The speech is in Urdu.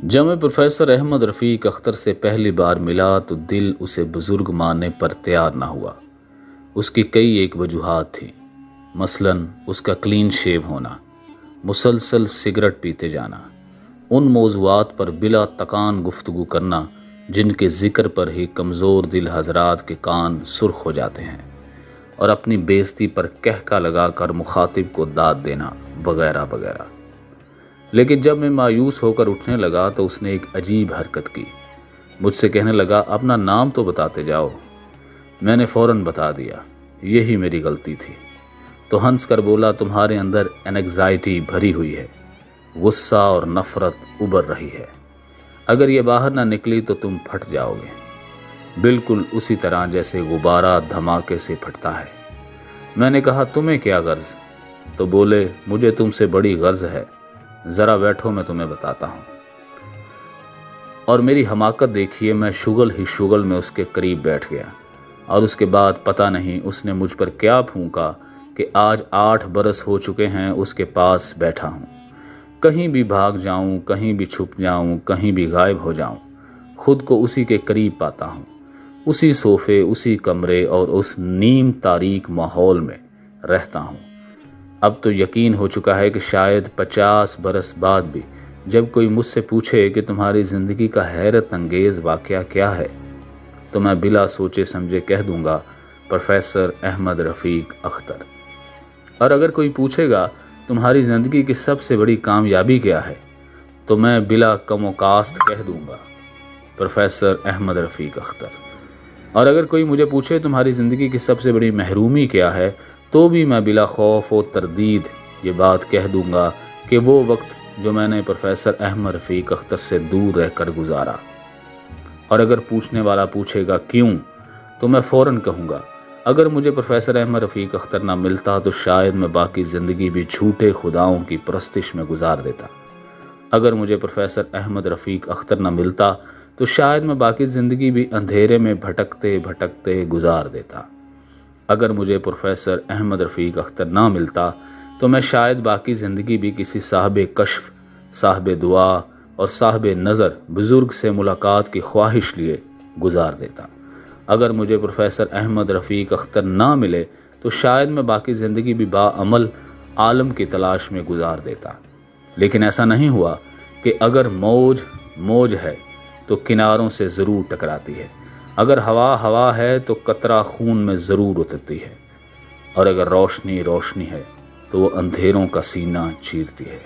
جب میں پروفیسر احمد رفیق اختر سے پہلی بار ملا تو دل اسے بزرگ ماننے پر تیار نہ ہوا۔ اس کی کئی ایک وجوہات تھیں، مثلاً اس کا کلین شیو ہونا، مسلسل سگریٹ پیتے جانا، ان موضوعات پر بلا تکان گفتگو کرنا جن کے ذکر پر ہی کمزور دل حضرات کے کان سرخ ہو جاتے ہیں، اور اپنی بے عزتی پر کہکا لگا کر مخاطب کو داد دینا وغیرہ وغیرہ۔ لیکن جب میں مایوس ہو کر اٹھنے لگا تو اس نے ایک عجیب حرکت کی، مجھ سے کہنے لگا اپنا نام تو بتاتے جاؤ۔ میں نے فوراً بتا دیا، یہی میری غلطی تھی۔ تو ہنس کر بولا تمہارے اندر اینگزائٹی بھری ہوئی ہے، غصہ اور نفرت ابھر رہی ہے، اگر یہ باہر نہ نکلی تو تم پھٹ جاؤ گے، بالکل اسی طرح جیسے غبارہ دھماکے سے پھٹتا ہے۔ میں نے کہا تمہیں کیا غرض؟ تو بولے مجھے تم سے بڑی غرض ہے، ذرا بیٹھو میں تمہیں بتاتا ہوں۔ اور میری حماقت دیکھیے، میں شغل ہی شغل میں اس کے قریب بیٹھ گیا، اور اس کے بعد پتہ نہیں اس نے مجھ پر کیا پھونکا کہ آج 8 برس ہو چکے ہیں اس کے پاس بیٹھا ہوں، کہیں بھی بھاگ جاؤں، کہیں بھی چھپ جاؤں، کہیں بھی غائب ہو جاؤں، خود کو اسی کے قریب پاتا ہوں، اسی صوفے، اسی کمرے اور اس نیم تاریک ماحول میں رہتا ہوں۔ اب تو یقین ہو چکا ہے کہ شاید 50 برس بعد بھی جب کوئی مجھ سے پوچھے کہ تمہاری زندگی کا حیرت انگیز واقعہ کیا ہے تو میں بلا سوچے سمجھے کہہ دوں گا پروفیسر احمد رفیق اختر۔ اور اگر کوئی پوچھے گا تمہاری زندگی کی سب سے بڑی کامیابی کیا ہے تو میں بلا کم و کاست کہہ دوں گا پروفیسر احمد رفیق اختر۔ اور اگر کوئی مجھے پوچھے تمہاری زندگی کی سب سے بڑی محرومی کیا ہے تو بھی میں بلا خوف و تردید یہ بات کہہ دوں گا کہ وہ وقت جو میں نے پروفیسر احمد رفیق اختر سے دور رہ کر گزارا۔ اور اگر پوچھنے والا پوچھے گا کیوں تو میں فوراً کہوں گا اگر مجھے پروفیسر احمد رفیق اختر نہ ملتا تو شاید میں باقی زندگی بھی جھوٹے خداؤں کی پرستش میں گزار دیتا۔ اگر مجھے پروفیسر احمد رفیق اختر نہ ملتا تو شاید میں باقی زندگی بھی اندھیرے میں بھٹکتے بھٹکتے گزار دیتا۔ اگر مجھے پروفیسر احمد رفیق اختر نہ ملتا تو میں شاید باقی زندگی بھی کسی صاحب کشف، صاحب دعا اور صاحب نظر بزرگ سے ملاقات کی خواہش لیے گزار دیتا۔ اگر مجھے پروفیسر احمد رفیق اختر نہ ملے تو شاید میں باقی زندگی بھی باعمل عالم کی تلاش میں گزار دیتا۔ لیکن ایسا نہیں ہوا کہ اگر موج موج ہے تو کناروں سے ضرور ٹکراتی ہے، اگر ہوا ہوا ہے تو قطرہ خون میں ضرور اترتی ہے، اور اگر روشنی روشنی ہے تو وہ اندھیروں کا سینہ چیرتی ہے۔